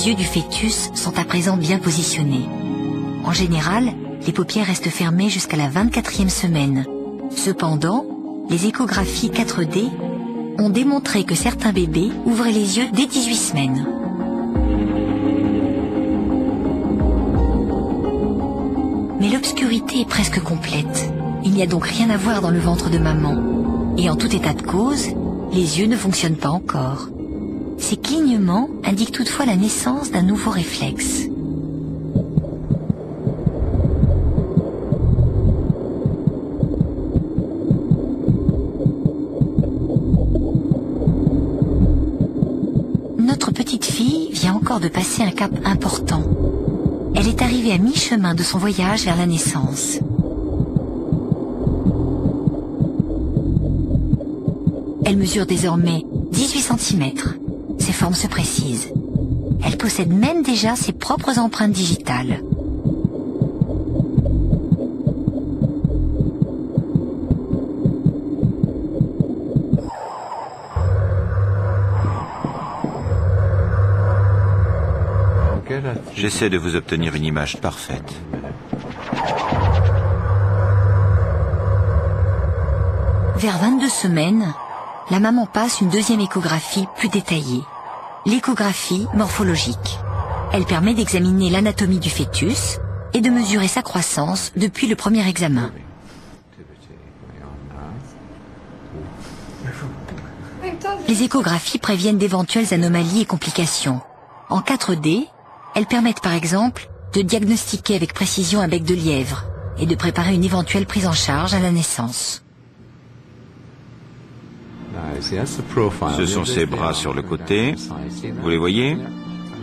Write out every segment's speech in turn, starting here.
les yeux du fœtus sont à présent bien positionnés. En général, les paupières restent fermées jusqu'à la 24e semaine. Cependant, les échographies 4D ont démontré que certains bébés ouvraient les yeux dès 18 semaines. Mais l'obscurité est presque complète. Il n'y a donc rien à voir dans le ventre de maman. Et en tout état de cause, les yeux ne fonctionnent pas encore. Ces clignements indiquent toutefois la naissance d'un nouveau réflexe. Notre petite fille vient encore de passer un cap important. Elle est arrivée à mi-chemin de son voyage vers la naissance. Elle mesure désormais 18 cm. Ses formes se précisent. Elle possède même déjà ses propres empreintes digitales. J'essaie de vous obtenir une image parfaite. Vers 22 semaines, la maman passe une deuxième échographie plus détaillée, l'échographie morphologique. Elle permet d'examiner l'anatomie du fœtus et de mesurer sa croissance depuis le premier examen. Les échographies préviennent d'éventuelles anomalies et complications. En 4D, elles permettent par exemple de diagnostiquer avec précision un bec de lièvre et de préparer une éventuelle prise en charge à la naissance. Ce sont ses bras sur le côté. Vous les voyez?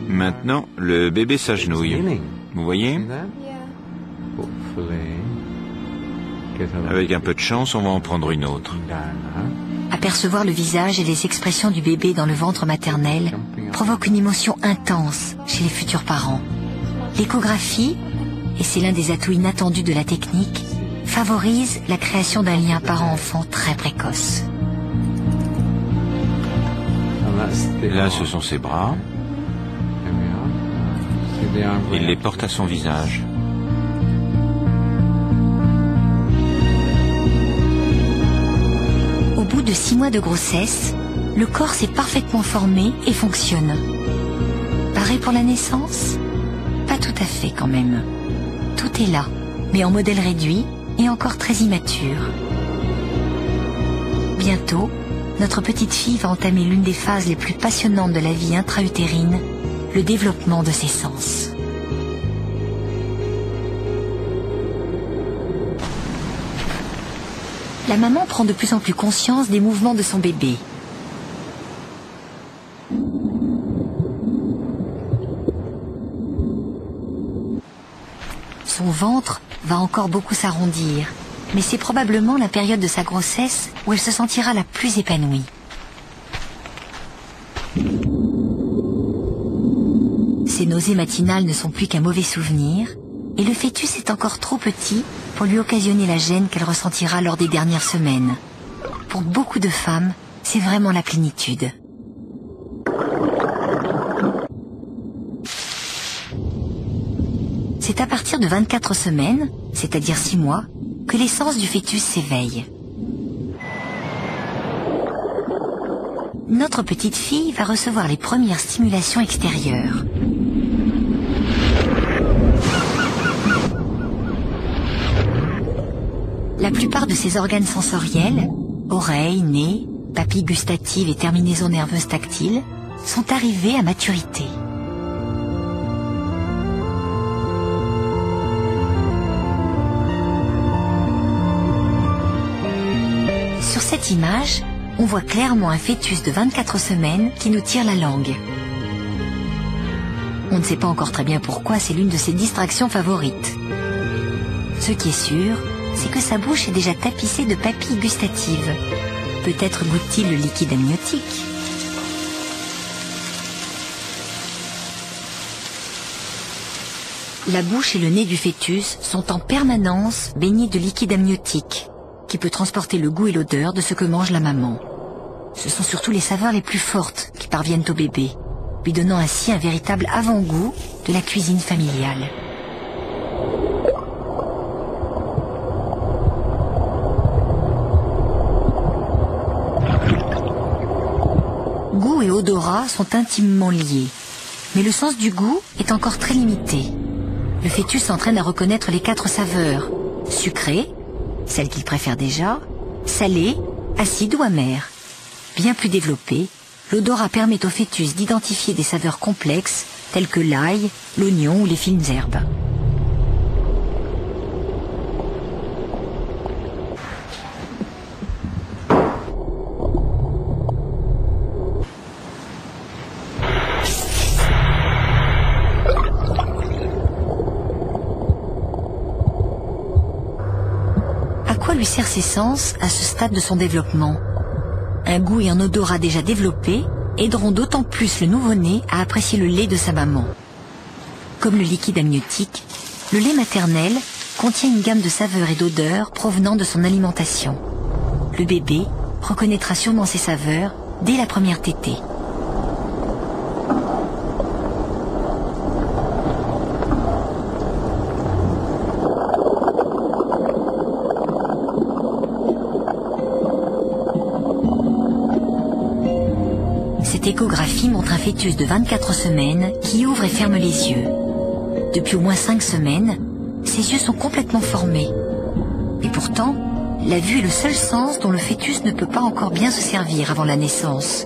Maintenant, le bébé s'agenouille. Vous voyez? Avec un peu de chance, on va en prendre une autre. Apercevoir le visage et les expressions du bébé dans le ventre maternel provoque une émotion intense chez les futurs parents. L'échographie, et c'est l'un des atouts inattendus de la technique, favorise la création d'un lien parent-enfant très précoce. Là, ce sont ses bras. Il les porte à son visage. Au bout de 6 mois de grossesse, le corps s'est parfaitement formé et fonctionne. Pareil pour la naissance? Pas tout à fait quand même. Tout est là, mais en modèle réduit et encore très immature. Bientôt, notre petite fille va entamer l'une des phases les plus passionnantes de la vie intra-utérine, le développement de ses sens. La maman prend de plus en plus conscience des mouvements de son bébé. Son ventre va encore beaucoup s'arrondir, mais c'est probablement la période de sa grossesse où elle se sentira la plus épanouie. Ses nausées matinales ne sont plus qu'un mauvais souvenir, et le fœtus est encore trop petit pour lui occasionner la gêne qu'elle ressentira lors des dernières semaines. Pour beaucoup de femmes, c'est vraiment la plénitude. C'est à partir de 24 semaines, c'est-à-dire 6 mois, que les sens du fœtus s'éveillent. Notre petite fille va recevoir les premières stimulations extérieures. La plupart de ses organes sensoriels, oreilles, nez, papilles gustatives et terminaisons nerveuses tactiles, sont arrivés à maturité. Sur cette image, on voit clairement un fœtus de 24 semaines qui nous tire la langue. On ne sait pas encore très bien pourquoi c'est l'une de ses distractions favorites. Ce qui est sûr, c'est que sa bouche est déjà tapissée de papilles gustatives. Peut-être goûte-t-il le liquide amniotique. La bouche et le nez du fœtus sont en permanence baignés de liquide amniotique, qui peut transporter le goût et l'odeur de ce que mange la maman. Ce sont surtout les saveurs les plus fortes qui parviennent au bébé. lui donnant ainsi un véritable avant-goût de la cuisine familiale. Goût et odorat sont intimement liés, mais le sens du goût est encore très limité. Le fœtus s'entraîne à reconnaître les 4 saveurs: sucrée, celle qu'il préfère déjà, salée, acide ou amère. Bien plus développé, l'odorat permet au fœtus d'identifier des saveurs complexes telles que l'ail, l'oignon ou les fines herbes. À quoi lui servent ses sens à ce stade de son développement? Un goût et un odorat déjà développés aideront d'autant plus le nouveau-né à apprécier le lait de sa maman. Comme le liquide amniotique, le lait maternel contient une gamme de saveurs et d'odeurs provenant de son alimentation. Le bébé reconnaîtra sûrement ces saveurs dès la première tétée. Cette échographie montre un fœtus de 24 semaines qui ouvre et ferme les yeux. Depuis au moins 5 semaines, ses yeux sont complètement formés. Et pourtant, la vue est le seul sens dont le fœtus ne peut pas encore bien se servir avant la naissance.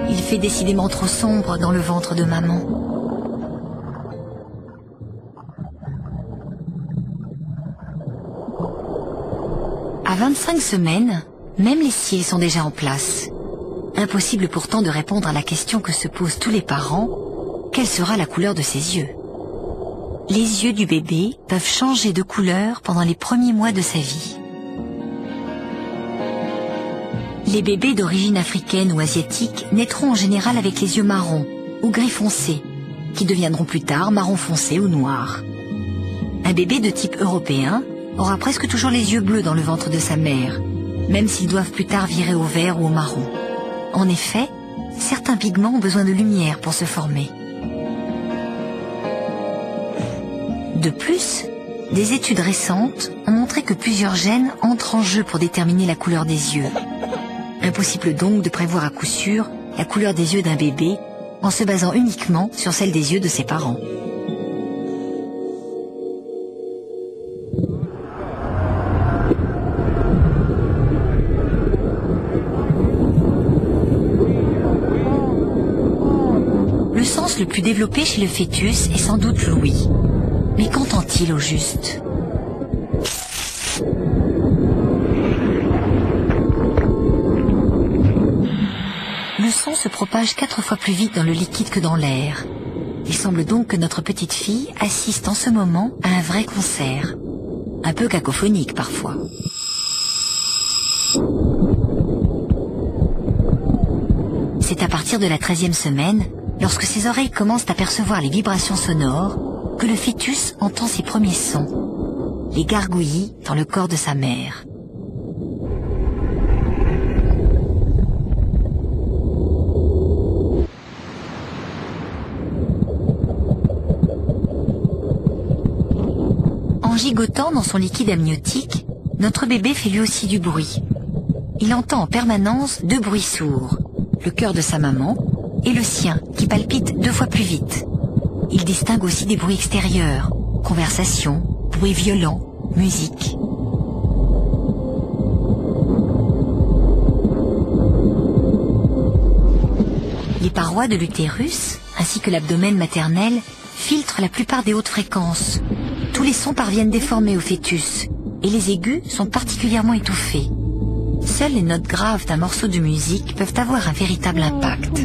Il fait décidément trop sombre dans le ventre de maman. À 25 semaines, même les cils sont déjà en place. Impossible pourtant de répondre à la question que se posent tous les parents: quelle sera la couleur de ses yeux? Les yeux du bébé peuvent changer de couleur pendant les premiers mois de sa vie. Les bébés d'origine africaine ou asiatique naîtront en général avec les yeux marrons ou gris foncé, qui deviendront plus tard marron foncé ou noir. Un bébé de type européen aura presque toujours les yeux bleus dans le ventre de sa mère, même s'ils doivent plus tard virer au vert ou au marron. En effet, certains pigments ont besoin de lumière pour se former. De plus, des études récentes ont montré que plusieurs gènes entrent en jeu pour déterminer la couleur des yeux. Impossible donc de prévoir à coup sûr la couleur des yeux d'un bébé en se basant uniquement sur celle des yeux de ses parents. Le sens le plus développé chez le fœtus est sans doute l'ouïe. Mais qu'entend-il au juste? Le son se propage 4 fois plus vite dans le liquide que dans l'air. Il semble donc que notre petite fille assiste en ce moment à un vrai concert. Un peu cacophonique parfois. C'est à partir de la 13e semaine, lorsque ses oreilles commencent à percevoir les vibrations sonores, que le fœtus entend ses premiers sons, les gargouillis dans le corps de sa mère. En gigotant dans son liquide amniotique, notre bébé fait lui aussi du bruit. Il entend en permanence 2 bruits sourds, le cœur de sa maman et le sien qui palpite 2 fois plus vite. Il distingue aussi des bruits extérieurs, conversation, bruits violents, musique. Les parois de l'utérus, ainsi que l'abdomen maternel, filtrent la plupart des hautes fréquences. Tous les sons parviennent déformer au fœtus, et les aigus sont particulièrement étouffés. Seules les notes graves d'un morceau de musique peuvent avoir un véritable impact.